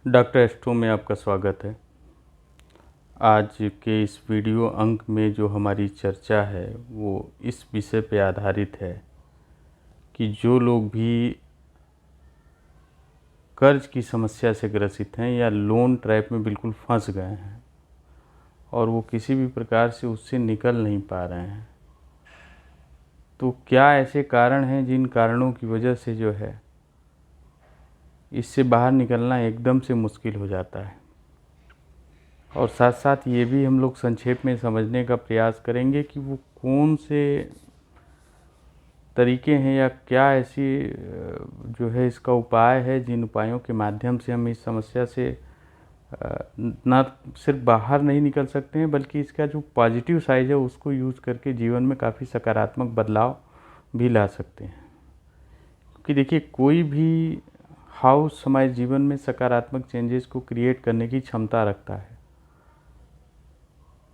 Doctor astro में आपका स्वागत है। आज के इस वीडियो अंक में जो हमारी चर्चा है वो इस विषय पे आधारित है कि जो लोग भी कर्ज की समस्या से ग्रसित हैं या लोन ट्रैप में बिल्कुल फंस गए हैं और वो किसी भी प्रकार से उससे निकल नहीं पा रहे हैं, तो क्या ऐसे कारण हैं जिन कारणों की वजह से जो है इससे बाहर निकलना एकदम से मुश्किल हो जाता है। और साथ साथ ये भी हम लोग संक्षेप में समझने का प्रयास करेंगे कि वो कौन से तरीके हैं या क्या ऐसी जो है इसका उपाय है जिन उपायों के माध्यम से हम इस समस्या से ना सिर्फ बाहर नहीं निकल सकते हैं बल्कि इसका जो पॉजिटिव साइड है उसको यूज़ करके जीवन में काफ़ी सकारात्मक बदलाव भी ला सकते हैं। क्योंकि देखिए, कोई भी हाउस हमारे जीवन में सकारात्मक चेंजेस को क्रिएट करने की क्षमता रखता है,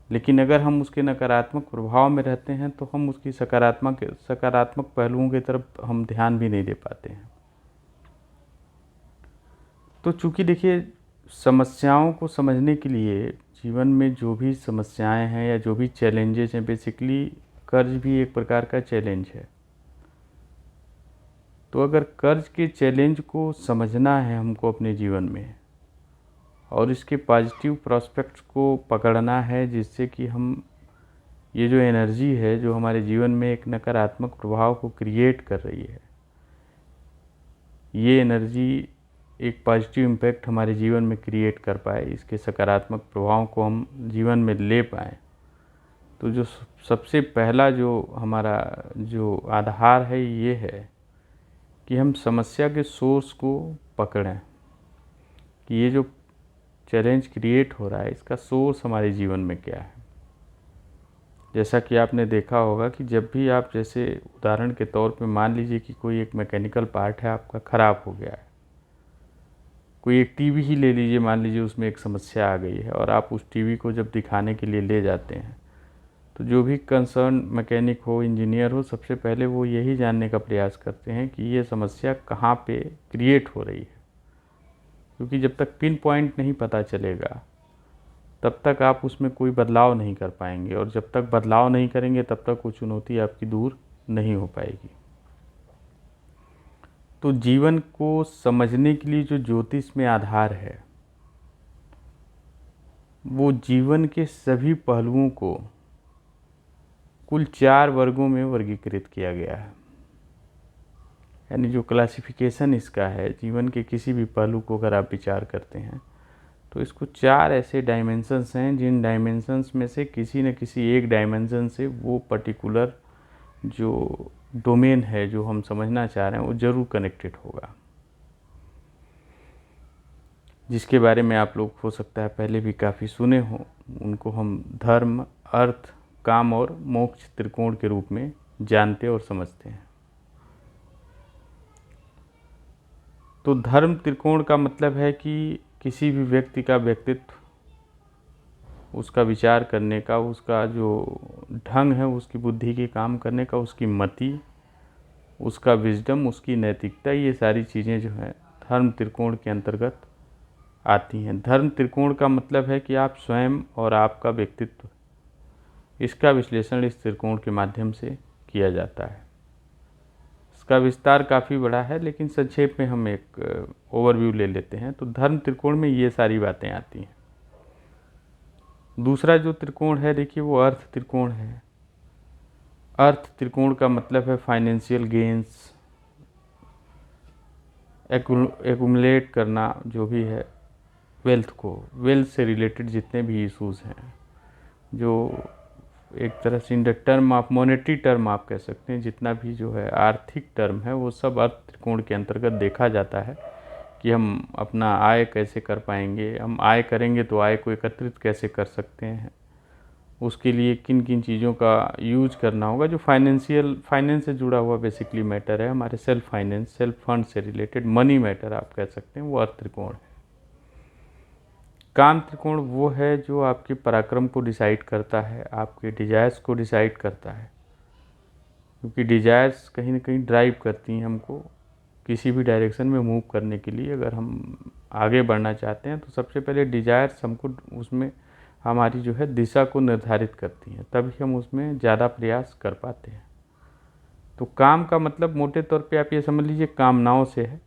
लेकिन अगर हम उसके नकारात्मक प्रभाव में रहते हैं तो हम उसकी सकारात्मक पहलुओं की तरफ हम ध्यान भी नहीं दे पाते हैं। तो चूँकि देखिए, समस्याओं को समझने के लिए जीवन में जो भी समस्याएं हैं या जो भी चैलेंजेस हैं, बेसिकली कर्ज भी एक प्रकार का चैलेंज है। तो अगर कर्ज के चैलेंज को समझना है हमको अपने जीवन में और इसके पॉजिटिव प्रॉस्पेक्ट्स को पकड़ना है, जिससे कि हम ये जो एनर्जी है जो हमारे जीवन में एक नकारात्मक प्रभाव को क्रिएट कर रही है, ये एनर्जी एक पॉजिटिव इम्पैक्ट हमारे जीवन में क्रिएट कर पाए, इसके सकारात्मक प्रभावों को हम जीवन में ले पाएँ, तो जो सबसे पहला जो हमारा जो आधार है ये है कि हम समस्या के सोर्स को पकड़ें कि ये जो चैलेंज क्रिएट हो रहा है इसका सोर्स हमारे जीवन में क्या है। जैसा कि आपने देखा होगा कि जब भी आप, जैसे उदाहरण के तौर पे मान लीजिए कि कोई एक मैकेनिकल पार्ट है आपका ख़राब हो गया है, कोई एक टीवी ही ले लीजिए, मान लीजिए उसमें एक समस्या आ गई है और आप उस टीवी को जब दिखाने के लिए ले जाते हैं तो जो भी कंसर्न मैकेनिक हो, इंजीनियर हो, सबसे पहले वो यही जानने का प्रयास करते हैं कि ये समस्या कहाँ पे क्रिएट हो रही है। क्योंकि जब तक पिन पॉइंट नहीं पता चलेगा तब तक आप उसमें कोई बदलाव नहीं कर पाएंगे, और जब तक बदलाव नहीं करेंगे तब तक वो चुनौती आपकी दूर नहीं हो पाएगी। तो जीवन को समझने के लिए जो ज्योतिष में आधार है वो जीवन के सभी पहलुओं को कुल 4 वर्गों में वर्गीकृत किया गया है। यानी जो क्लासिफिकेशन इसका है, जीवन के किसी भी पहलू को अगर आप विचार करते हैं तो इसको 4 ऐसे डायमेंशंस हैं जिन डायमेंशंस में से किसी न किसी एक डायमेंशन से वो पर्टिकुलर जो डोमेन है जो हम समझना चाह रहे हैं वो ज़रूर कनेक्टेड होगा, जिसके बारे में आप लोग हो सकता है पहले भी काफ़ी सुने हों। उनको हम धर्म, अर्थ, काम और मोक्ष त्रिकोण के रूप में जानते और समझते हैं। तो धर्म त्रिकोण का मतलब है कि किसी भी व्यक्ति का व्यक्तित्व, उसका विचार करने का, उसका जो ढंग है, उसकी बुद्धि के काम करने का, उसकी मति, उसका विजडम, उसकी नैतिकता, ये सारी चीज़ें जो हैं धर्म त्रिकोण के अंतर्गत आती हैं। धर्म त्रिकोण का मतलब है कि आप स्वयं और आपका व्यक्तित्व, इसका विश्लेषण इस त्रिकोण के माध्यम से किया जाता है। इसका विस्तार काफ़ी बड़ा है, लेकिन संक्षेप में हम एक ओवरव्यू ले लेते हैं। तो धर्म त्रिकोण में ये सारी बातें आती हैं। दूसरा जो त्रिकोण है, देखिए, वो अर्थ त्रिकोण है। अर्थ त्रिकोण का मतलब है फाइनेंशियल गेंस, एक्युमुलेट करना, जो भी है वेल्थ को, वेल्थ से रिलेटेड जितने भी इश्यूज़ हैं, जो एक तरह से in the term of monetary term आप कह सकते हैं, जितना भी जो है आर्थिक टर्म है वो सब अर्थ त्रिकोण के अंतर्गत देखा जाता है कि हम अपना आय कैसे कर पाएंगे, हम आय करेंगे तो आय को एकत्रित कैसे कर सकते हैं, उसके लिए किन किन चीज़ों का यूज करना होगा। जो फाइनेंस से जुड़ा हुआ बेसिकली मैटर है, हमारे सेल्फ फाइनेंस, सेल्फ फंड से रिलेटेड मनी मैटर आप कह सकते हैं, वो अर्थ त्रिकोण है। काम त्रिकोण वो है जो आपके पराक्रम को डिसाइड करता है, आपके डिजायर्स को डिसाइड करता है, क्योंकि डिजायर्स कहीं ना कहीं ड्राइव करती हैं हमको किसी भी डायरेक्शन में मूव करने के लिए। अगर हम आगे बढ़ना चाहते हैं तो सबसे पहले डिज़ायर्स हमको उसमें हमारी जो है दिशा को निर्धारित करती हैं, तभी हम उसमें ज़्यादा प्रयास कर पाते हैं। तो काम का मतलब मोटे तौर पे आप ये समझ लीजिए कामनाओं से है।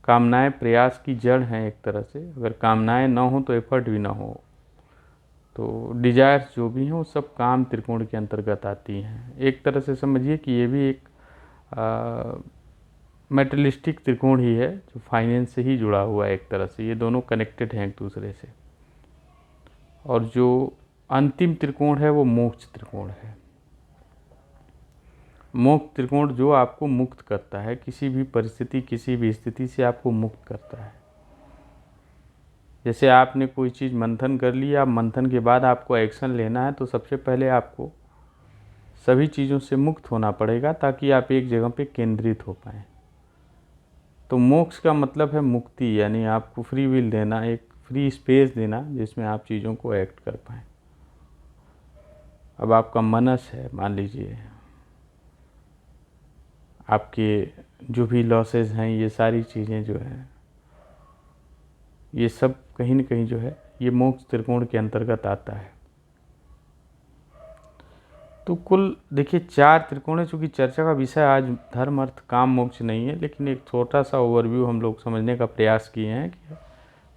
कामनाएं प्रयास की जड़ हैं एक तरह से। अगर कामनाएं ना हो तो एफर्ट भी ना हो। तो डिजायर्स जो भी हैं वो सब काम त्रिकोण के अंतर्गत आती हैं। एक तरह से समझिए कि ये भी एक मेटलिस्टिक त्रिकोण ही है जो फाइनेंस से ही जुड़ा हुआ है एक तरह से। ये दोनों कनेक्टेड हैं एक दूसरे से। और जो अंतिम त्रिकोण है वो मोक्ष त्रिकोण है। मोक्ष त्रिकोण जो आपको मुक्त करता है, किसी भी परिस्थिति किसी भी स्थिति से आपको मुक्त करता है। जैसे आपने कोई चीज़ मंथन कर लिया, अब मंथन के बाद आपको एक्शन लेना है तो सबसे पहले आपको सभी चीज़ों से मुक्त होना पड़ेगा ताकि आप एक जगह पे केंद्रित हो पाएँ। तो मोक्ष का मतलब है मुक्ति, यानी आपको फ्री विल देना, एक फ्री स्पेस देना जिसमें आप चीज़ों को एक्ट कर पाएँ। अब आपका मनस है, मान लीजिए आपके जो भी लॉसेस हैं, ये सारी चीज़ें जो हैं ये सब कहीं न कहीं जो है ये मोक्ष त्रिकोण के अंतर्गत आता है। तो कुल देखिए 4 त्रिकोण है। चूँकि चर्चा का विषय आज धर्म अर्थ काम मोक्ष नहीं है, लेकिन एक छोटा सा ओवरव्यू हम लोग समझने का प्रयास किए हैं कि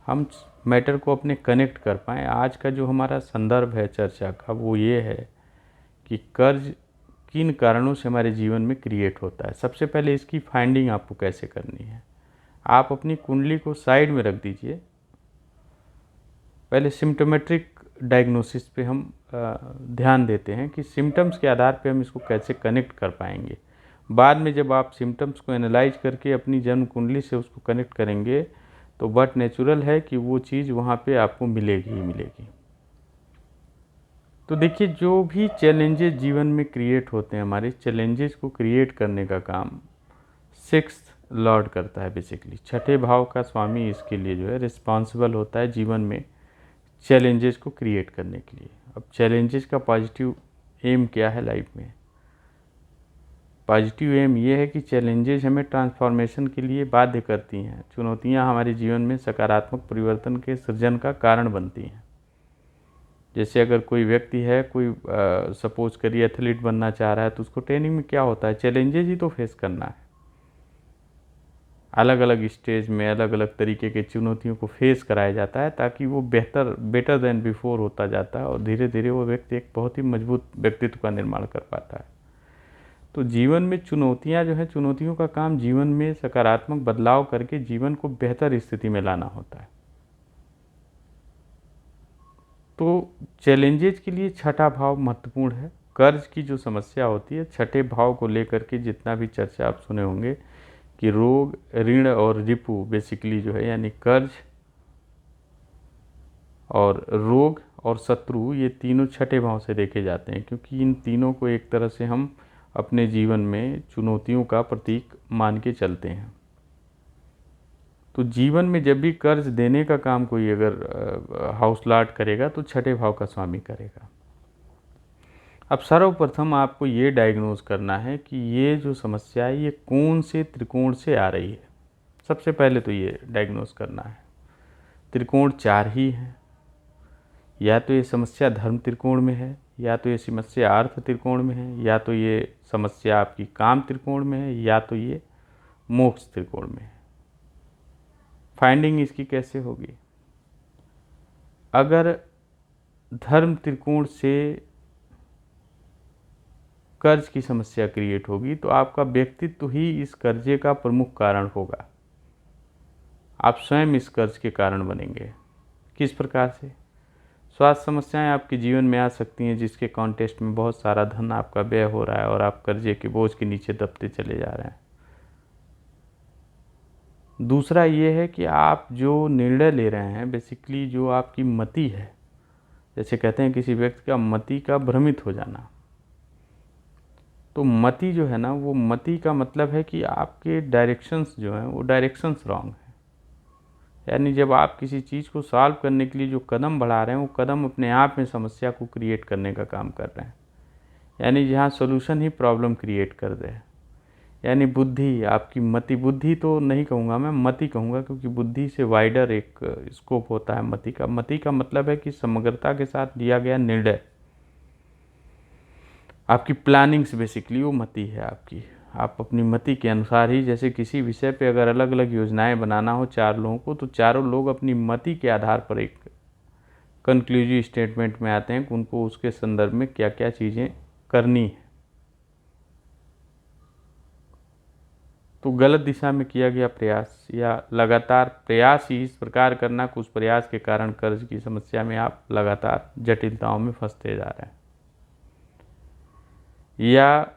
हम मैटर को अपने कनेक्ट कर पाएँ। आज का जो हमारा संदर्भ है चर्चा का वो ये है कि कर्ज किन कारणों से हमारे जीवन में क्रिएट होता है। सबसे पहले इसकी फाइंडिंग आपको कैसे करनी है। आप अपनी कुंडली को साइड में रख दीजिए। पहले सिम्टोमेट्रिक डायग्नोसिस पे हम ध्यान देते हैं कि सिम्टम्स के आधार पे हम इसको कैसे कनेक्ट कर पाएंगे। बाद में जब आप सिम्टम्स को एनालाइज करके अपनी जन्म कुंडली से उसको कनेक्ट करेंगे तो बट नेचुरल है कि वो चीज़ वहाँ पे आपको मिलेगी ही मिलेगी। तो देखिए जो भी चैलेंजेस जीवन में क्रिएट होते हैं, हमारे चैलेंजेस को क्रिएट करने का काम सिक्स्थ लॉर्ड करता है। बेसिकली छठे भाव का स्वामी इसके लिए जो है रिस्पॉन्सिबल होता है जीवन में चैलेंजेस को क्रिएट करने के लिए। अब चैलेंजेस का पॉजिटिव एम क्या है लाइफ में? पॉजिटिव एम ये है कि चैलेंजेस हमें ट्रांसफॉर्मेशन के लिए बाध्य करती हैं। चुनौतियां हमारे जीवन में सकारात्मक परिवर्तन के सृजन का कारण बनती हैं। जैसे अगर कोई व्यक्ति है, कोई सपोज करिए एथलीट बनना चाह रहा है, तो उसको ट्रेनिंग में क्या होता है? चैलेंजेस ही तो फेस करना है। अलग अलग स्टेज में अलग अलग तरीके के चुनौतियों को फेस कराया जाता है ताकि वो बेटर देन बिफोर होता जाता है और धीरे धीरे वो व्यक्ति एक बहुत ही मजबूत व्यक्तित्व का निर्माण कर पाता है। तो जीवन में चुनौतियां जो है, चुनौतियों का काम जीवन में सकारात्मक बदलाव करके जीवन को बेहतर स्थिति में लाना होता है। तो चैलेंजेस के लिए छठा भाव महत्वपूर्ण है। कर्ज की जो समस्या होती है, छठे भाव को लेकर के जितना भी चर्चा आप सुने होंगे कि रोग, ऋण और रिपु बेसिकली जो है, यानी कर्ज और रोग और शत्रु, ये तीनों छठे भाव से देखे जाते हैं, क्योंकि इन तीनों को एक तरह से हम अपने जीवन में चुनौतियों का प्रतीक मान के चलते हैं। तो जीवन में जब भी कर्ज देने का काम कोई अगर हाउस लॉर्ड करेगा तो छठे भाव का स्वामी करेगा। अब सर्वप्रथम आपको ये डायग्नोज करना है कि ये जो समस्या है ये कौन से त्रिकोण से आ रही है। सबसे पहले तो ये डायग्नोज करना है। त्रिकोण 4 ही हैं। या तो ये समस्या धर्म त्रिकोण में है, या तो ये समस्या अर्थ त्रिकोण में है, या तो ये समस्या आपकी काम त्रिकोण में है, या तो ये मोक्ष त्रिकोण में है। फाइंडिंग इसकी कैसे होगी? अगर धर्म त्रिकोण से कर्ज की समस्या क्रिएट होगी तो आपका व्यक्तित्व ही इस कर्जे का प्रमुख कारण होगा। आप स्वयं इस कर्ज के कारण बनेंगे। किस प्रकार से? स्वास्थ्य समस्याएं आपके जीवन में आ सकती हैं जिसके कॉन्टेक्स्ट में बहुत सारा धन आपका व्यय हो रहा है और आप कर्जे के बोझ के नीचे दबते चले जा रहे हैं। दूसरा ये है कि आप जो निर्णय ले रहे हैं, बेसिकली जो आपकी मति है, जैसे कहते हैं किसी व्यक्ति का मति का भ्रमित हो जाना। तो मति जो है ना, वो मति का मतलब है कि आपके डायरेक्शंस जो हैं वो डायरेक्शंस रॉन्ग हैं। यानी जब आप किसी चीज़ को सॉल्व करने के लिए जो कदम बढ़ा रहे हैं वो कदम अपने आप में समस्या को क्रिएट करने का काम कर रहे हैं। यानी जहाँ सोल्यूशन ही प्रॉब्लम क्रिएट कर दे। यानी बुद्धि, आपकी मति, बुद्धि तो नहीं कहूँगा मैं, मति कहूँगा, क्योंकि बुद्धि से वाइडर एक स्कोप होता है मति का। मति का मतलब है कि समग्रता के साथ लिया गया निर्णय, आपकी प्लानिंग्स, बेसिकली वो मति है आपकी। आप अपनी मति के अनुसार ही, जैसे किसी विषय पे अगर अलग अलग योजनाएं बनाना हो 4 लोगों को, तो चारों लोग अपनी मति के आधार पर एक कंक्लूसिव स्टेटमेंट में आते हैं कि उनको उसके संदर्भ में क्या क्या चीज़ें करनी है। तो गलत दिशा में किया गया प्रयास या लगातार प्रयास ही इस प्रकार करना कि उस प्रयास के कारण कर्ज की समस्या में आप लगातार जटिलताओं में फंसते जा रहे हैं, या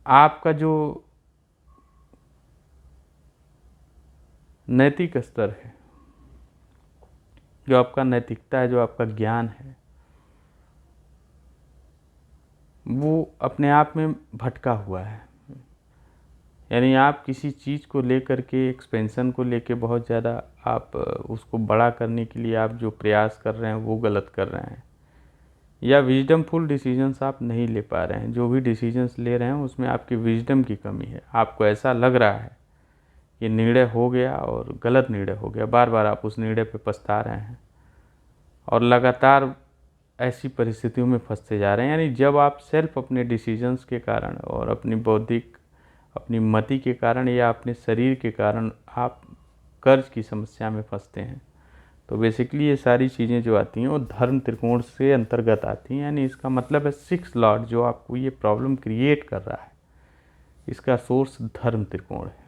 आपका जो नैतिक स्तर है, जो आपका नैतिकता है, जो आपका ज्ञान है, वो अपने आप में भटका हुआ है। यानी आप किसी चीज़ को लेकर के, एक्सपेंशन को लेके बहुत ज़्यादा आप उसको बड़ा करने के लिए आप जो प्रयास कर रहे हैं वो गलत कर रहे हैं, या विजडमफुल डिसीजंस आप नहीं ले पा रहे हैं। जो भी डिसीजंस ले रहे हैं उसमें आपकी विजडम की कमी है। आपको ऐसा लग रहा है कि निर्णय हो गया और गलत निर्णय हो गया, बार बार आप उस निर्णय पे पछता रहे हैं और लगातार ऐसी परिस्थितियों में फंसते जा रहे हैं। यानी जब आप सेल्फ अपने डिसीजंस के कारण और अपनी बौद्धिक, अपनी मति के कारण या अपने शरीर के कारण आप कर्ज की समस्या में फंसते हैं, तो बेसिकली ये सारी चीज़ें जो आती हैं वो धर्म त्रिकोण से अंतर्गत आती हैं। यानी इसका मतलब है 6 लॉर्ड जो आपको ये प्रॉब्लम क्रिएट कर रहा है, इसका सोर्स धर्म त्रिकोण है।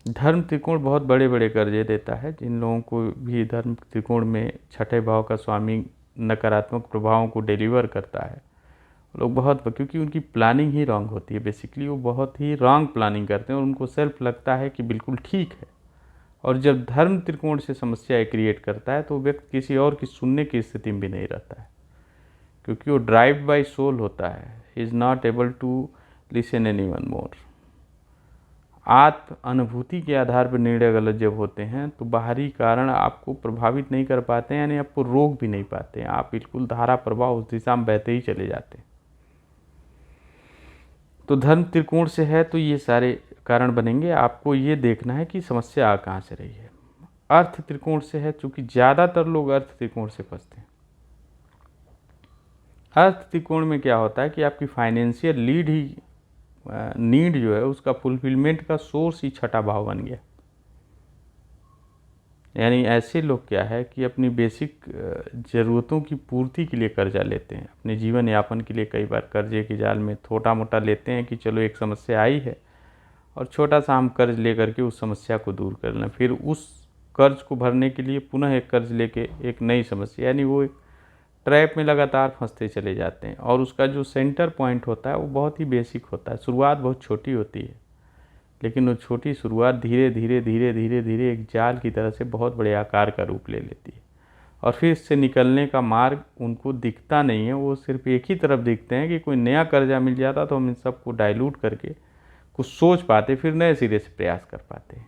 धर्म त्रिकोण बहुत बड़े बड़े कर्जे देता है। जिन लोगों को भी धर्म त्रिकोण में छठे भाव का स्वामी नकारात्मक प्रभावों को डिलीवर करता है, लोग बहुत, क्योंकि उनकी प्लानिंग ही रॉन्ग होती है, बेसिकली वो बहुत ही रॉन्ग प्लानिंग करते हैं और उनको सेल्फ लगता है कि बिल्कुल ठीक है। और जब धर्म त्रिकोण से समस्या क्रिएट करता है तो व्यक्ति किसी और की सुनने की स्थिति में भी नहीं रहता है, क्योंकि वो ड्राइव बाय सोल होता है। He is not able to listen anyone more. आत्म अनुभूति के आधार पर निर्णय गलत जब होते हैं तो बाहरी कारण आपको प्रभावित नहीं कर पाते हैं, यानी आपको रोक भी नहीं पाते हैं। आप बिल्कुल धारा प्रवाह उस दिशा में बहते ही चले जाते हैं। तो धर्म त्रिकोण से है तो ये सारे कारण बनेंगे। आपको ये देखना है कि समस्या आ कहाँ से रही है। अर्थ त्रिकोण से है, चूंकि ज़्यादातर लोग अर्थ त्रिकोण से फंसते हैं। अर्थ त्रिकोण में क्या होता है कि आपकी फाइनेंशियल नीड जो है उसका फुलफिलमेंट का सोर्स ही छठा भाव बन गया। यानी ऐसे लोग क्या है कि अपनी बेसिक ज़रूरतों की पूर्ति के लिए कर्जा लेते हैं, अपने जीवन यापन के लिए कई बार कर्जे के जाल में छोटा मोटा लेते हैं कि चलो एक समस्या आई है और छोटा सा हम कर्ज लेकर के उस समस्या को दूर कर लें, फिर उस कर्ज को भरने के लिए पुनः एक कर्ज लेके एक नई समस्या, यानी वो एक ट्रैप में लगातार फंसते चले जाते हैं। और उसका जो सेंटर पॉइंट होता है वो बहुत ही बेसिक होता है। शुरुआत बहुत छोटी होती है, लेकिन वो छोटी शुरुआत धीरे धीरे धीरे धीरे धीरे एक जाल की तरह से बहुत बड़े आकार का रूप ले लेती है। और फिर इससे निकलने का मार्ग उनको दिखता नहीं है। वो सिर्फ एक ही तरफ दिखते हैं कि कोई नया कर्जा मिल जाता तो हम इन सबको डाइल्यूट करके कुछ सोच पाते, फिर नए सिरे से प्रयास कर पाते हैं।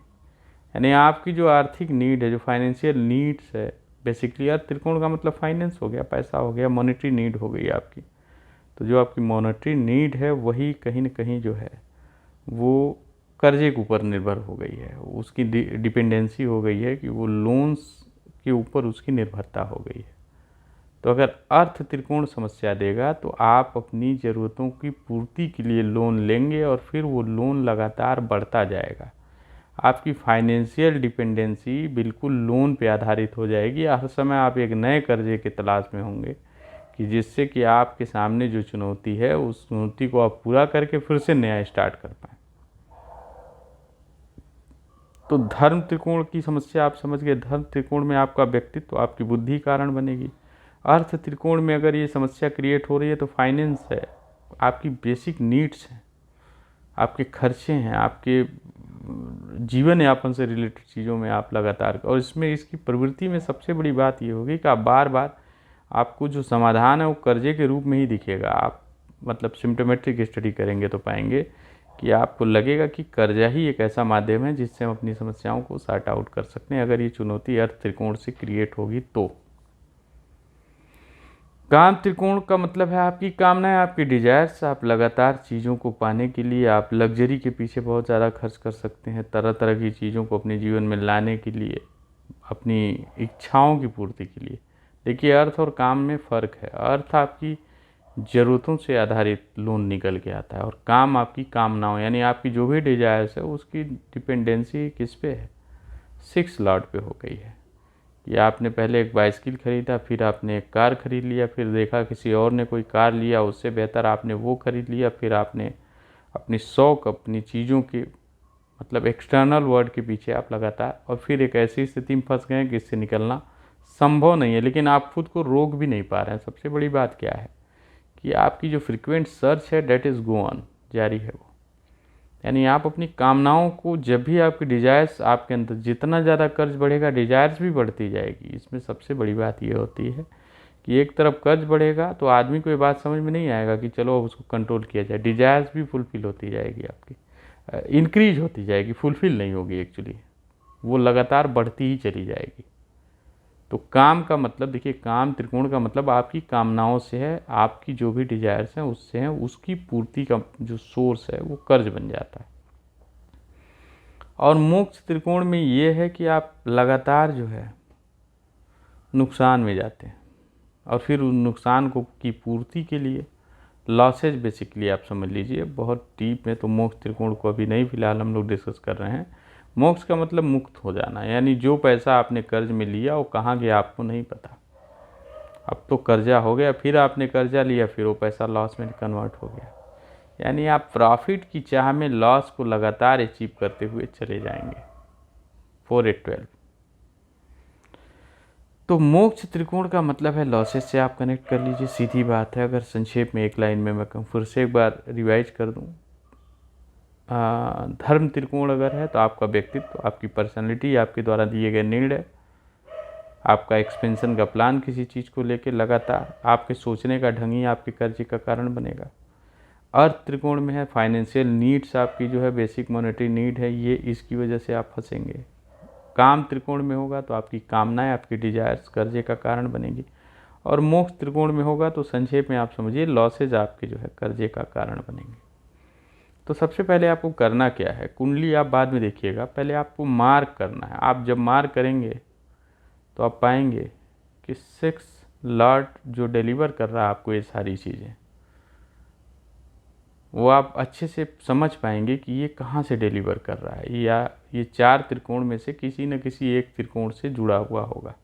यानी आपकी जो आर्थिक नीड है, जो फाइनेंशियल नीड्स है, बेसिकली अर्थ त्रिकोण का मतलब फाइनेंस हो गया, पैसा हो गया, मॉनेटरी नीड हो गई आपकी। तो जो आपकी मॉनेटरी नीड है वही कहीं ना कहीं जो है वो कर्जे के ऊपर निर्भर हो गई है, उसकी डिपेंडेंसी हो गई है कि वो लोन्स के ऊपर उसकी निर्भरता हो गई है। तो अगर अर्थ त्रिकोण समस्या देगा तो आप अपनी ज़रूरतों की पूर्ति के लिए लोन लेंगे और फिर वो लोन लगातार बढ़ता जाएगा। आपकी फाइनेंशियल डिपेंडेंसी बिल्कुल लोन पे आधारित हो जाएगी। हर समय आप एक नए कर्जे के तलाश में होंगे कि जिससे कि आपके सामने जो चुनौती है उस चुनौती को आप पूरा करके फिर से नया स्टार्ट कर पाएँ। तो धर्म त्रिकोण की समस्या आप समझ गए। धर्म त्रिकोण में आपका व्यक्तित्व, आपकी बुद्धि कारण बनेगी। अर्थ त्रिकोण में अगर ये समस्या क्रिएट हो रही है तो फाइनेंस है, आपकी बेसिक नीड्स हैं, आपके खर्चे हैं, आपके जीवन यापन से रिलेटेड चीज़ों में आप लगातार, और इसमें इसकी प्रवृत्ति में सबसे बड़ी बात ये होगी कि आप बार बार आपको जो समाधान है वो कर्जे के रूप में ही दिखेगा। आप मतलब सिम्टोमेट्रिक स्टडी करेंगे तो पाएंगे कि आपको लगेगा कि कर्जा ही एक ऐसा माध्यम है जिससे हम अपनी समस्याओं को सॉर्ट आउट कर सकते हैं, अगर ये चुनौती अर्थ त्रिकोण से क्रिएट होगी तो। काम त्रिकोण का मतलब है आपकी कामनाएं, आपकी डिजायर्स। आप लगातार चीज़ों को पाने के लिए आप लग्जरी के पीछे बहुत ज़्यादा खर्च कर सकते हैं, तरह तरह की चीज़ों को अपने जीवन में लाने के लिए, अपनी इच्छाओं की पूर्ति के लिए। देखिए, अर्थ और काम में फ़र्क है। अर्थ आपकी ज़रूरतों से आधारित लोन निकल के आता है, और काम आपकी कामनाओं, यानी आपकी जो भी डिजायर्स है उसकी डिपेंडेंसी किस पे है? 6 लॉर्ड पे हो गई है। कि आपने पहले एक बाइसिकल खरीदा, फिर आपने एक कार खरीद लिया, फिर देखा किसी और ने कोई कार लिया उससे बेहतर, आपने वो खरीद लिया, फिर आपने अपनी शौक, अपनी चीज़ों के मतलब एक्सटर्नल वर्ल्ड के पीछे आप लगातार, और फिर एक ऐसी स्थिति में फंस गए हैं कि इससे निकलना संभव नहीं है, लेकिन आप खुद को रोक भी नहीं पा रहे हैं। सबसे बड़ी बात क्या है कि आपकी जो फ्रीक्वेंट सर्च है डेट इज़ गो ऑन, जारी है वो। यानी आप अपनी कामनाओं को, जब भी आपकी डिजायर्स आपके अंदर, जितना ज़्यादा कर्ज बढ़ेगा डिजायर्स भी बढ़ती जाएगी। इसमें सबसे बड़ी बात ये होती है कि एक तरफ कर्ज बढ़ेगा तो आदमी को ये बात समझ में नहीं आएगा कि चलो अब उसको कंट्रोल किया जाए, डिजायर्स भी फुलफिल होती जाएगी आपकी, इंक्रीज होती जाएगी, फुलफिल नहीं होगी एक्चुअली, वो लगातार बढ़ती ही चली जाएगी। तो काम का मतलब देखिए, काम त्रिकोण का मतलब आपकी कामनाओं से है, आपकी जो भी डिजायर्स हैं उससे हैं, उसकी पूर्ति का जो सोर्स है वो कर्ज बन जाता है। और मोक्ष त्रिकोण में ये है कि आप लगातार जो है नुकसान में जाते हैं, और फिर उस नुकसान को की पूर्ति के लिए लॉसेज, बेसिकली आप समझ लीजिए बहुत डीप में। तो मोक्ष त्रिकोण को अभी नहीं फिलहाल हम लोग डिस्कस कर रहे हैं। मोक्ष का मतलब मुक्त हो जाना, यानी जो पैसा आपने कर्ज में लिया वो कहाँ गया आपको नहीं पता। अब तो कर्जा हो गया, फिर आपने कर्जा लिया, फिर वो पैसा लॉस में कन्वर्ट हो गया। यानी आप प्रॉफिट की चाह में लॉस को लगातार अचीव करते हुए चले जाएंगे। 4 8 12। तो मोक्ष त्रिकोण का मतलब है लॉसेस से आप कनेक्ट कर लीजिए, सीधी बात है। अगर संक्षेप में एक लाइन में मैं कहूँ, फिर से एक बार रिवाइज कर दूँ, धर्म त्रिकोण अगर है तो आपका व्यक्तित्व, आपकी पर्सनैलिटी, आपके द्वारा दिए गए निर्णय, आपका एक्सपेंशन का प्लान किसी चीज़ को लेकर, लगातार आपके सोचने का ढंग ही आपके कर्ज का कारण बनेगा। अर्थ त्रिकोण में है फाइनेंशियल नीड्स, आपकी जो है बेसिक मॉनेटरी नीड है, ये इसकी वजह से आप फंसेंगे। काम त्रिकोण में होगा तो आपकी कामनाएं, आपकी डिजायर्स कर्जे का कारण बनेगी। और मोक्ष त्रिकोण में होगा तो संक्षेप में आप समझिए लॉसेज आपके जो है कर्जे का कारण बनेंगे। तो सबसे पहले आपको करना क्या है, कुंडली आप बाद में देखिएगा, पहले आपको मार्क करना है। आप जब मार्क करेंगे तो आप पाएंगे कि 6 लॉर्ड जो डिलीवर कर रहा है आपको ये सारी चीज़ें, वो आप अच्छे से समझ पाएंगे कि ये कहाँ से डिलीवर कर रहा है, या ये 4 त्रिकोण में से किसी न किसी एक त्रिकोण से जुड़ा हुआ होगा।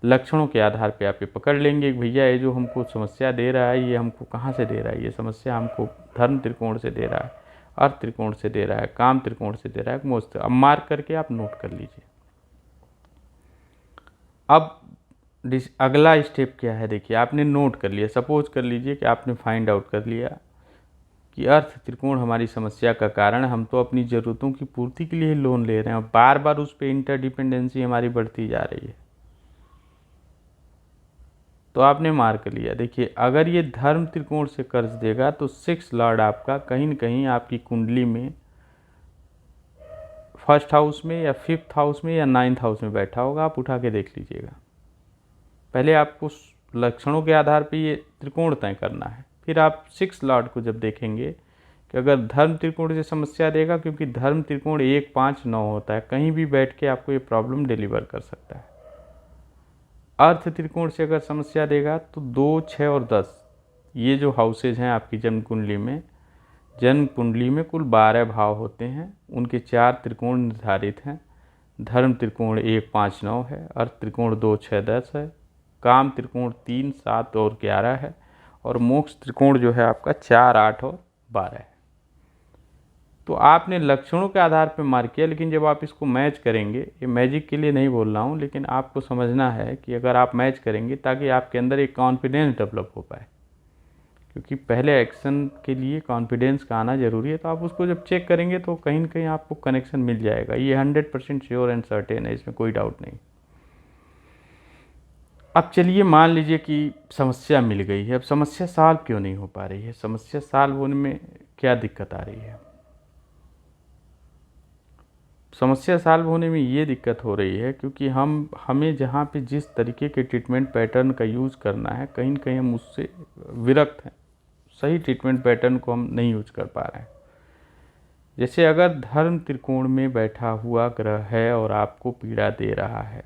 लक्षणों के आधार पे आप ये पकड़ लेंगे कि भैया ये जो हमको समस्या दे रहा है ये हमको कहाँ से दे रहा है, ये समस्या हमको धर्म त्रिकोण से दे रहा है, अर्थ त्रिकोण से दे रहा है, काम त्रिकोण से दे रहा है, मोक्ष। अब मार्क करके आप नोट कर लीजिए। अब अगला स्टेप क्या है, देखिए आपने नोट कर लिया, सपोज कर लीजिए कि आपने फाइंड आउट कर लिया कि अर्थ त्रिकोण हमारी समस्या का कारण, हम तो अपनी ज़रूरतों की पूर्ति के लिए लोन ले रहे हैं और बार बार उस पर इंटरडिपेंडेंसी हमारी बढ़ती जा रही है। तो आपने मार्क लिया। देखिए, अगर ये धर्म त्रिकोण से कर्ज देगा तो 6 लॉर्ड आपका कहीं न कहीं आपकी कुंडली में 1st हाउस में या 5th हाउस में या 9th हाउस में बैठा होगा। आप उठा के देख लीजिएगा। पहले आपको लक्षणों के आधार पे ये त्रिकोण तय करना है, फिर आप 6 लॉर्ड को जब देखेंगे कि अगर धर्म त्रिकोण से समस्या देगा, क्योंकि धर्म त्रिकोण 1 5 9 होता है, कहीं भी बैठ के आपको ये प्रॉब्लम डिलीवर कर सकता है। अर्थ त्रिकोण से अगर समस्या देगा तो 2 6 और 10, ये जो हाउसेज हैं आपकी जन्म कुंडली में, जन्म कुंडली में कुल 12 भाव होते हैं, उनके 4 त्रिकोण निर्धारित हैं। धर्म त्रिकोण 1 5 9 है, अर्थ त्रिकोण 2 6 10 है, काम त्रिकोण 3 7 और 11 है, और मोक्ष त्रिकोण जो है आपका 4 8 और 12 है। तो आपने लक्षणों के आधार पर मार्क किया, लेकिन जब आप इसको मैच करेंगे, ये मैजिक के लिए नहीं बोल रहा हूँ, लेकिन आपको समझना है कि अगर आप मैच करेंगे ताकि आपके अंदर एक कॉन्फिडेंस डेवलप हो पाए, क्योंकि पहले एक्शन के लिए कॉन्फिडेंस का आना ज़रूरी है। तो आप उसको जब चेक करेंगे तो कहीं न कहीं आपको कनेक्शन मिल जाएगा। ये 100% श्योर एंड सर्टेन है, इसमें कोई डाउट नहीं। अब चलिए मान लीजिए कि समस्या मिल गई है। अब समस्या सॉल्व क्यों नहीं हो पा रही है, समस्या सॉल्व होने में क्या दिक्कत आ रही है? समस्या सॉल्व होने में ये दिक्कत हो रही है क्योंकि हमें जहाँ पे जिस तरीके के ट्रीटमेंट पैटर्न का यूज़ करना है, कहीं न कहीं हम उससे विरक्त हैं। सही ट्रीटमेंट पैटर्न को हम नहीं यूज़ कर पा रहे हैं। जैसे अगर धर्म त्रिकोण में बैठा हुआ ग्रह है और आपको पीड़ा दे रहा है,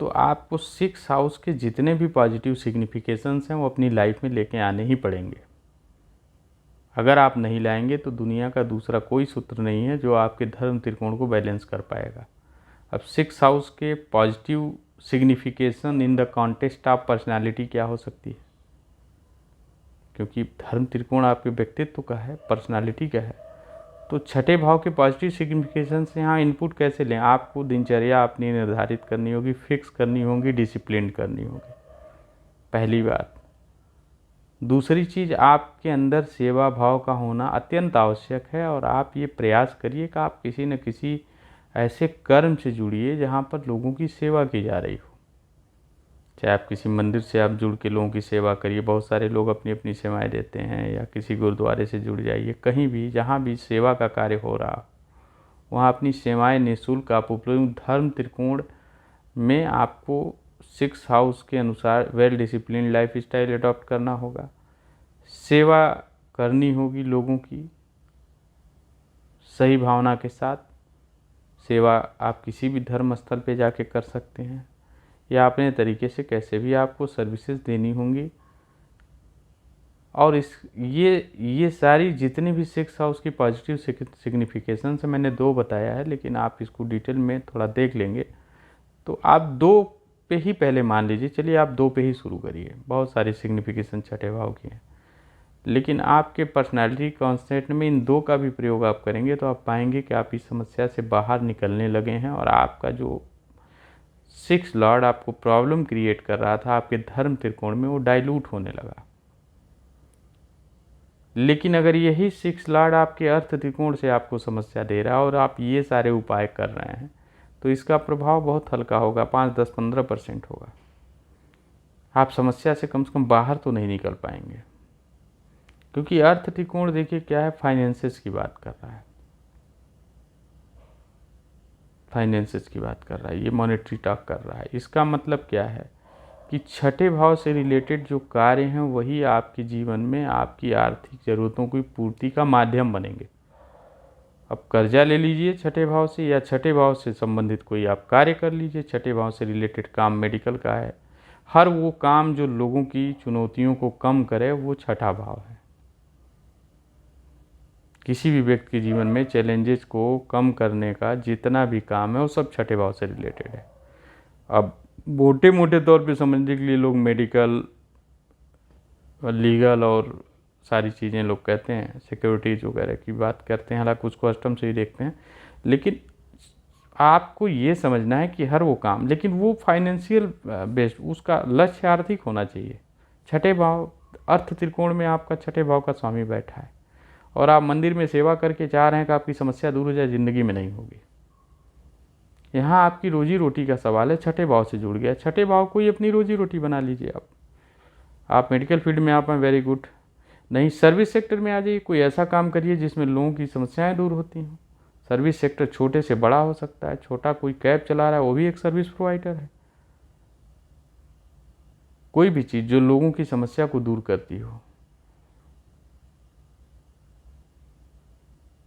तो आपको 6 हाउस के जितने भी पॉजिटिव सिग्निफिकेशंस हैं वो अपनी लाइफ में लेके आने ही पड़ेंगे। अगर आप नहीं लाएंगे तो दुनिया का दूसरा कोई सूत्र नहीं है जो आपके धर्म त्रिकोण को बैलेंस कर पाएगा। अब 6 हाउस के positive signification in the context of personality क्या हो सकती है, क्योंकि धर्म त्रिकोण आपके व्यक्तित्व का है, पर्सनालिटी का है। तो छठे भाव के पॉजिटिव सिग्निफिकेशन से यहाँ इनपुट कैसे लें? आपको दिनचर्या अपनी निर्धारित करनी होगी, फिक्स करनी होगी, डिसिप्लिन करनी होगी, पहली बात। दूसरी चीज़, आपके अंदर सेवा भाव का होना अत्यंत आवश्यक है और आप ये प्रयास करिए कि आप किसी न किसी ऐसे कर्म से जुड़िए जहाँ पर लोगों की सेवा की जा रही हो। चाहे आप किसी मंदिर से आप जुड़ के लोगों की सेवा करिए, बहुत सारे लोग अपनी अपनी सेवाएं देते हैं, या किसी गुरुद्वारे से जुड़ जाइए, कहीं भी जहाँ भी सेवा का कार्य हो रहा वहाँ अपनी सेवाएं निःशुल्क आप उपलब्ध। धर्म त्रिकोण में आपको 6 हाउस के अनुसार well discipline life style adopt करना होगा, सेवा करनी होगी लोगों की सही भावना के साथ। सेवा आप किसी भी धर्म स्थल पे जाके कर सकते हैं या अपने तरीके से कैसे भी आपको सर्विसेज देनी होंगी। और ये सारी जितनी भी 6 हाउस की पॉजिटिव सिग्निफिकेशन से मैंने 2 बताया है, लेकिन आप इसको डिटेल में थोड़ा देख लेंगे तो आप 2 पे ही पहले मान लीजिए। चलिए आप 2 पे ही शुरू करिए। बहुत सारी सिग्निफिकेशन छठे भाव की हैं, लेकिन आपके पर्सनालिटी कॉन्सेप्ट में इन 2 का भी प्रयोग आप करेंगे तो आप पाएंगे कि आप इस समस्या से बाहर निकलने लगे हैं और आपका जो 6 लॉर्ड आपको प्रॉब्लम क्रिएट कर रहा था आपके धर्म त्रिकोण में, वो डाइल्यूट होने लगा। लेकिन अगर यही 6 लॉर्ड आपके अर्थ त्रिकोण से आपको समस्या दे रहा है और आप ये सारे उपाय कर रहे हैं तो इसका प्रभाव बहुत हल्का होगा, 5, 10, 15% होगा। आप समस्या से कम बाहर तो नहीं निकल पाएंगे, क्योंकि अर्थ त्रिकोण देखिए क्या है, फाइनेंसेस की बात कर रहा है। फाइनेंसेस की बात कर रहा है, ये मॉनेटरी टॉक कर रहा है। इसका मतलब क्या है कि छठे भाव से रिलेटेड जो कार्य हैं वही आपके जीवन में आपकी आर्थिक ज़रूरतों की पूर्ति का माध्यम बनेंगे। अब कर्जा ले लीजिए छठे भाव से, या छठे भाव से संबंधित कोई आप कार्य कर लीजिए। छठे भाव से रिलेटेड काम मेडिकल का है, हर वो काम जो लोगों की चुनौतियों को कम करे वो छठा भाव है। किसी भी व्यक्ति के जीवन में चैलेंजेस को कम करने का जितना भी काम है वो सब छठे भाव से रिलेटेड है। अब मोटे मोटे तौर पे समझने के लिए लोग मेडिकल, लीगल और सारी चीज़ें लोग कहते हैं, सिक्योरिटीज वगैरह की बात करते हैं, हालांकि उसको अष्टम से ही देखते हैं। लेकिन आपको ये समझना है कि हर वो काम, लेकिन वो फाइनेंशियल बेस्ड, उसका लक्ष्य आर्थिक होना चाहिए। छठे भाव अर्थ त्रिकोण में आपका छठे भाव का स्वामी बैठा है और आप मंदिर में सेवा करके चाह रहे हैं कि आपकी समस्या दूर हो जाए, ज़िंदगी में नहीं होगी। यहाँ आपकी रोजी रोटी का सवाल है, छठे भाव से जुड़ गया। छठे भाव को ही अपनी रोजी रोटी बना लीजिए। आप मेडिकल फील्ड में आप हैं, वेरी गुड। नहीं, सर्विस सेक्टर में आ जाइए, कोई ऐसा काम करिए जिसमें लोगों की समस्याएं दूर होती हों। सर्विस सेक्टर छोटे से बड़ा हो सकता है। छोटा कोई कैब चला रहा है, वो भी एक सर्विस प्रोवाइडर है। कोई भी चीज़ जो लोगों की समस्या को दूर करती हो,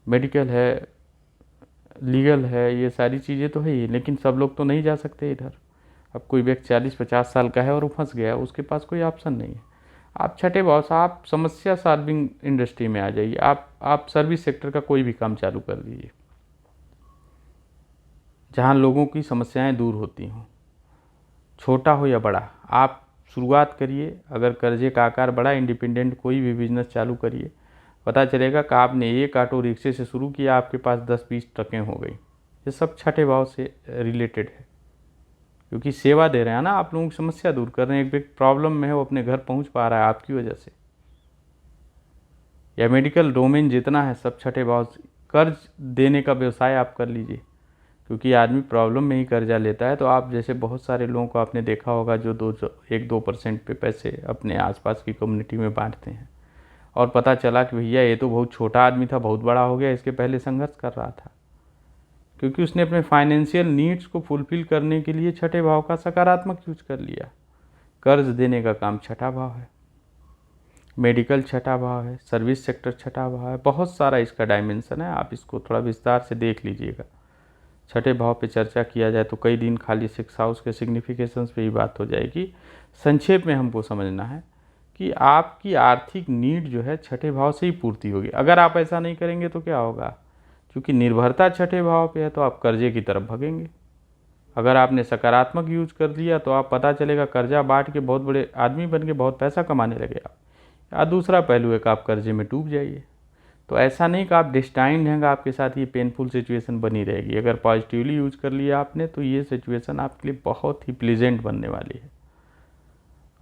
मेडिकल है, लीगल है, ये सारी चीज़ें तो है ही। लेकिन सब लोग तो नहीं जा सकते इधर। अब कोई व्यक्ति 40-50 साल का है और वो फंस गया, उसके पास कोई ऑप्शन नहीं है। आप छठे भाव से आप समस्या सॉल्विंग इंडस्ट्री में आ जाइए। आप सर्विस सेक्टर का कोई भी काम चालू कर दीजिए जहाँ लोगों की समस्याएं दूर होती हों, छोटा हो या बड़ा। आप शुरुआत करिए। अगर कर्जे का आकार बड़ा, इंडिपेंडेंट कोई भी बिजनेस चालू करिए। पता चलेगा कि आपने एक ऑटो रिक्शे से शुरू किया, आपके पास 10-20 ट्रकें हो गई। ये सब छठे भाव से रिलेटेड है, क्योंकि सेवा दे रहे हैं ना, आप लोगों की समस्या दूर कर रहे हैं। एक व्यक्ति प्रॉब्लम में है, वो अपने घर पहुंच पा रहा है आपकी वजह से। या मेडिकल डोमेन जितना है सब छठे भाव से। कर्ज देने का व्यवसाय आप कर लीजिए, क्योंकि आदमी प्रॉब्लम में ही कर्जा लेता है। तो आप जैसे बहुत सारे लोगों को आपने देखा होगा जो 1-2% पे पैसे अपने आसपास की कम्युनिटी में बांटते हैं, और पता चला कि भैया ये तो बहुत छोटा आदमी था, बहुत बड़ा हो गया, इसके पहले संघर्ष कर रहा था, क्योंकि उसने अपने फाइनेंशियल नीड्स को फुलफिल करने के लिए छठे भाव का सकारात्मक यूज कर लिया। कर्ज देने का काम छठा भाव है, मेडिकल छठा भाव है, सर्विस सेक्टर छठा भाव है, बहुत सारा इसका डायमेंशन है। आप इसको थोड़ा विस्तार से देख लीजिएगा। छठे भाव पे चर्चा किया जाए तो कई दिन खाली 6 हाउस के सिग्निफिकेशंस पे ही बात हो जाएगी। संक्षेप में हमको समझना है कि आपकी आर्थिक नीड जो है छठे भाव से ही पूर्ति होगी। अगर आप ऐसा नहीं करेंगे तो क्या होगा, क्योंकि निर्भरता छठे भाव पे है तो आप कर्जे की तरफ भगेंगे। अगर आपने सकारात्मक यूज कर लिया तो आप पता चलेगा कर्जा बांट के बहुत बड़े आदमी बन के बहुत पैसा कमाने लगे आप। या दूसरा पहलू है कि आप कर्जे में डूब जाइए। तो ऐसा नहीं कि आप डिस्टाइंड हैं, आपके साथ ये पेनफुल सिचुएशन बनी रहेगी। अगर पॉजिटिवली यूज कर लिया आपने तो ये सिचुएशन आपके लिए बहुत ही प्लीजेंट बनने वाली है।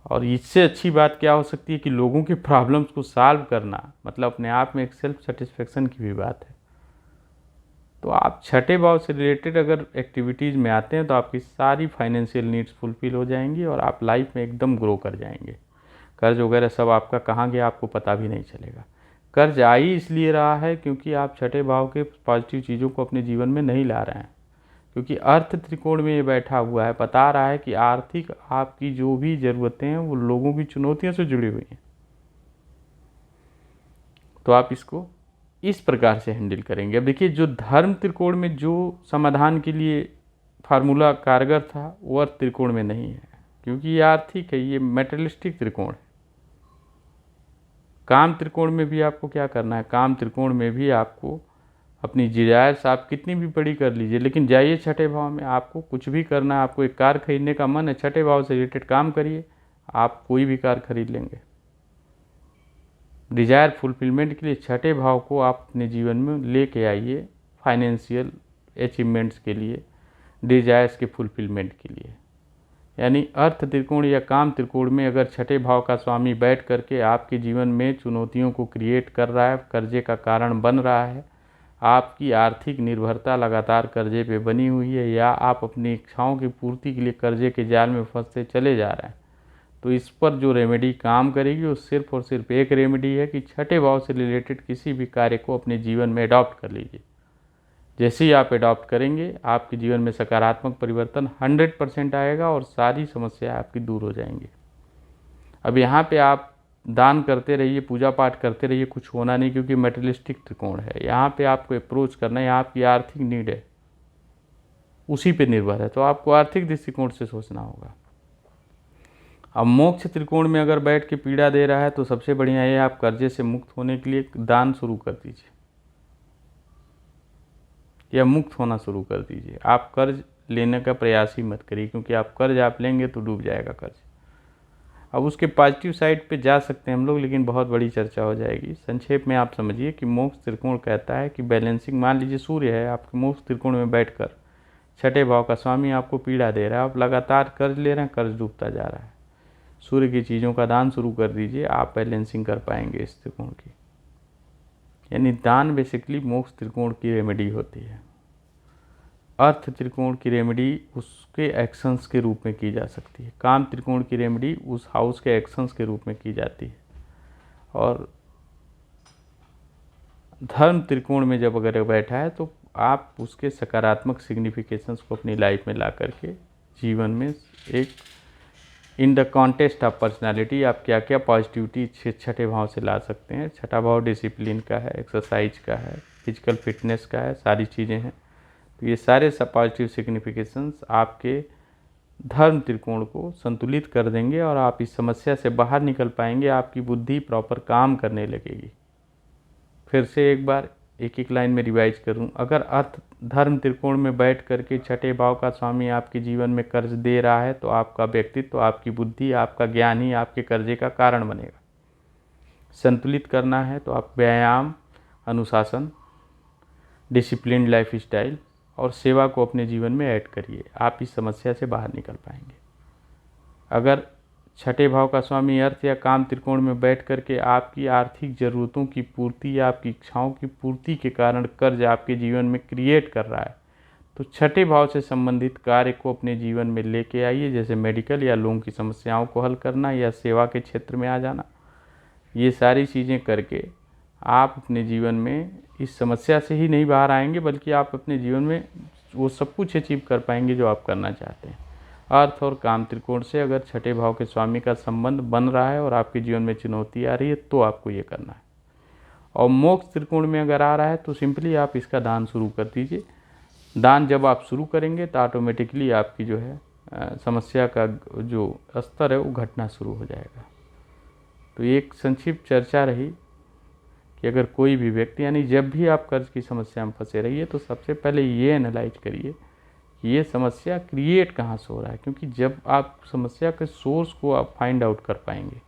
और इससे अच्छी बात क्या हो सकती है कि लोगों की प्रॉब्लम्स को सॉल्व करना मतलब अपने आप में एक सेल्फ सेटिस्फेक्शन की भी बात है। तो आप छठे भाव से रिलेटेड अगर एक्टिविटीज़ में आते हैं तो आपकी सारी फाइनेंशियल नीड्स फुलफिल हो जाएंगी और आप लाइफ में एकदम ग्रो कर जाएंगे। कर्ज वगैरह सब आपका कहाँ गया आपको पता भी नहीं चलेगा। कर्ज आ ही इसलिए रहा है क्योंकि आप छठे भाव के पॉजिटिव चीज़ों को अपने जीवन में नहीं ला रहे हैं, क्योंकि अर्थ त्रिकोण में ये बैठा हुआ है, बता रहा है कि आर्थिक आपकी जो भी ज़रूरतें हैं वो लोगों की चुनौतियों से जुड़ी हुई हैं। तो आप इसको इस प्रकार से हैंडल करेंगे। अब देखिए, जो धर्म त्रिकोण में जो समाधान के लिए फार्मूला कारगर था वो अर्थ त्रिकोण में नहीं है, क्योंकि ये आर्थिक है, ये मेटेरियलिस्टिक त्रिकोण है। काम त्रिकोण में भी आपको क्या करना है, काम त्रिकोण में भी आपको अपनी डिजायर्स आप कितनी भी बड़ी कर लीजिए, लेकिन जाइए छठे भाव में। आपको कुछ भी करना है, आपको एक कार खरीदने का मन है, छठे भाव से रिलेटेड काम करिए, आप कोई भी कार खरीद लेंगे। डिजायर फुलफिलमेंट के लिए छठे भाव को आप अपने जीवन में लेके आइए, फाइनेंशियल अचीवमेंट्स के लिए, डिजायर्स के फुलफिलमेंट के लिए। यानी अर्थ त्रिकोण या काम त्रिकोण में अगर छठे भाव का स्वामी बैठ करके आपके जीवन में चुनौतियों को क्रिएट कर रहा है, कर्जे का कारण बन रहा है, आपकी आर्थिक निर्भरता लगातार कर्जे पे बनी हुई है, या आप अपनी इच्छाओं की पूर्ति के लिए कर्जे के जाल में फंसते चले जा रहे हैं, तो इस पर जो रेमेडी काम करेगी वो सिर्फ और सिर्फ एक रेमेडी है कि छठे भाव से रिलेटेड किसी भी कार्य को अपने जीवन में अडॉप्ट कर लीजिए। जैसे ही आप अडॉप्ट करेंगे आपके जीवन में सकारात्मक परिवर्तन 100% आएगा और सारी समस्याएं आपकी दूर हो जाएंगी। अब यहाँ पे आप दान करते रहिए, पूजा पाठ करते रहिए, कुछ होना नहीं, क्योंकि मटेरियलिस्टिक त्रिकोण है। यहाँ पे आपको अप्रोच करना है, यहाँ आपकी आर्थिक नीड है, उसी पे निर्भर है, तो आपको आर्थिक दृष्टिकोण से सोचना होगा। अब मोक्ष त्रिकोण में अगर बैठ के पीड़ा दे रहा है तो सबसे बढ़िया ये आप कर्जे से मुक्त होने के लिए दान शुरू कर दीजिए या मुक्त होना शुरू कर दीजिए। आप कर्ज लेने का प्रयास ही मत करिए, क्योंकि आप कर्ज आप लेंगे तो डूब जाएगा कर्ज। अब उसके पॉजिटिव साइड पे जा सकते हैं हम लोग, लेकिन बहुत बड़ी चर्चा हो जाएगी। संक्षेप में आप समझिए कि मोक्ष त्रिकोण कहता है कि बैलेंसिंग, मान लीजिए सूर्य है आपके मोक्ष त्रिकोण में बैठकर, छठे भाव का स्वामी आपको पीड़ा दे रहा है, आप लगातार कर्ज ले रहे हैं, कर्ज डूबता जा रहा है। सूर्य की चीज़ों का दान शुरू कर दीजिए, आप बैलेंसिंग कर पाएंगे इस त्रिकोण की। यानी दान बेसिकली मोक्ष त्रिकोण की रेमेडी होती है। अर्थ त्रिकोण की रेमेडी उसके एक्शंस के रूप में की जा सकती है, काम त्रिकोण की रेमेडी उस हाउस के एक्शंस के रूप में की जाती है, और धर्म त्रिकोण में जब अगर बैठा है तो आप उसके सकारात्मक सिग्निफिकेशंस को अपनी लाइफ में ला करके जीवन में एक in the contest of personality आप क्या क्या पॉजिटिविटी छठे भाव से ला सकते हैं। छठा भाव डिसिप्लिन का है, एक्सरसाइज का है, फिजिकल फिटनेस का है, सारी चीज़ें हैं। तो ये सारे सब पॉजिटिव सिग्निफिकेशंस आपके धर्म त्रिकोण को संतुलित कर देंगे और आप इस समस्या से बाहर निकल पाएंगे। आपकी बुद्धि प्रॉपर काम करने लगेगी। फिर से एक बार एक एक लाइन में रिवाइज करूं, अगर अर्थ धर्म त्रिकोण में बैठ करके छठे भाव का स्वामी आपके जीवन में कर्ज दे रहा है तो आपका व्यक्तित्व, आपकी बुद्धि, आपका ज्ञान ही आपके कर्जे का कारण बनेगा। संतुलित करना है तो आप व्यायाम, अनुशासन, डिसिप्लिन्ड लाइफ स्टाइल और सेवा को अपने जीवन में ऐड करिए, आप इस समस्या से बाहर निकल पाएंगे। अगर छठे भाव का स्वामी अर्थ या काम त्रिकोण में बैठ करके आपकी आर्थिक ज़रूरतों की पूर्ति या आपकी इच्छाओं की पूर्ति के कारण कर्ज आपके जीवन में क्रिएट कर रहा है, तो छठे भाव से संबंधित कार्य को अपने जीवन में लेके आइए, जैसे मेडिकल या लोगों की समस्याओं को हल करना या सेवा के क्षेत्र में आ जाना। ये सारी चीज़ें करके आप अपने जीवन में इस समस्या से ही नहीं बाहर आएंगे, बल्कि आप अपने जीवन में वो सब कुछ अचीव कर पाएंगे जो आप करना चाहते हैं। अर्थ और काम त्रिकोण से अगर छठे भाव के स्वामी का संबंध बन रहा है और आपके जीवन में चुनौती आ रही है तो आपको ये करना है। और मोक्ष त्रिकोण में अगर आ रहा है तो सिंपली आप इसका दान शुरू कर दीजिए। दान जब आप शुरू करेंगे तो ऑटोमेटिकली आपकी जो है समस्या का जो स्तर है वो घटना शुरू हो जाएगा। तो एक संक्षिप्त चर्चा रही कि अगर कोई भी व्यक्ति, यानी जब भी आप कर्ज की समस्या में फंसे रहिए तो सबसे पहले ये एनालाइज करिए कि ये समस्या क्रिएट कहाँ से हो रहा है, क्योंकि जब आप समस्या के सोर्स को आप फाइंड आउट कर पाएंगे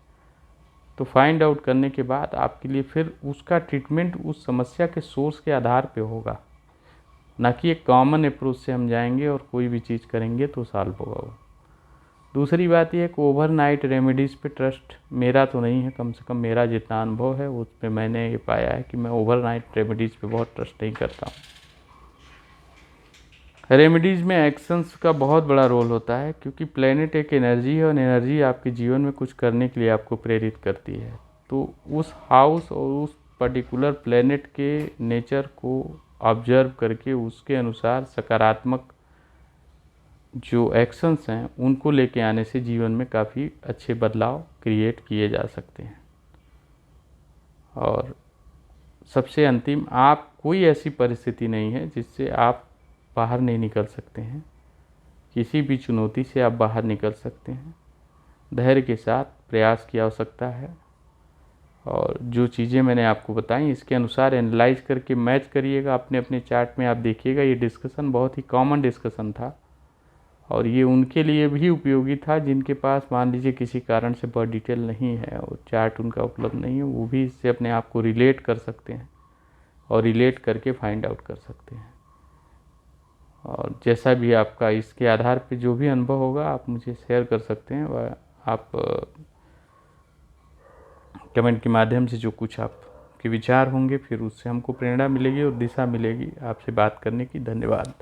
तो फाइंड आउट करने के बाद आपके लिए फिर उसका ट्रीटमेंट उस समस्या के सोर्स के आधार पे होगा, ना कि एक कॉमन अप्रोच से हम जाएंगे और कोई भी चीज़ करेंगे तो सॉल्व होगा वो। दूसरी बात यह है कि ओवरनाइट रेमेडीज़ पे ट्रस्ट मेरा तो नहीं है, कम से कम मेरा जितना अनुभव है उस पर मैंने ये पाया है कि मैं ओवरनाइट रेमेडीज़ पे बहुत ट्रस्ट नहीं करता हूँ। रेमेडीज़ में एक्शंस का बहुत बड़ा रोल होता है, क्योंकि प्लेनेट एक एनर्जी है और एनर्जी आपके जीवन में कुछ करने के लिए आपको प्रेरित करती है। तो उस हाउस और उस पर्टिकुलर प्लेनेट के नेचर को ऑब्जर्व करके उसके अनुसार सकारात्मक जो एक्शंस हैं उनको लेके आने से जीवन में काफ़ी अच्छे बदलाव क्रिएट किए जा सकते हैं। और सबसे अंतिम, आप कोई ऐसी परिस्थिति नहीं है जिससे आप बाहर नहीं निकल सकते हैं। किसी भी चुनौती से आप बाहर निकल सकते हैं। धैर्य के साथ प्रयास की आवश्यकता है और जो चीज़ें मैंने आपको बताई इसके अनुसार एनालाइज करके मैच करिएगा अपने अपने चार्ट में। आप देखिएगा ये डिस्कशन बहुत ही कॉमन डिस्कशन था और ये उनके लिए भी उपयोगी था जिनके पास मान लीजिए किसी कारण से बहुत डिटेल नहीं है और चार्ट उनका उपलब्ध नहीं है, वो भी इससे अपने आप को रिलेट कर सकते हैं और रिलेट करके फाइंड आउट कर सकते हैं। और जैसा भी आपका इसके आधार पे जो भी अनुभव होगा आप मुझे शेयर कर सकते हैं, वह आप कमेंट के माध्यम से जो कुछ आपके विचार होंगे फिर उससे हमको प्रेरणा मिलेगी और दिशा मिलेगी आपसे बात करने की। धन्यवाद।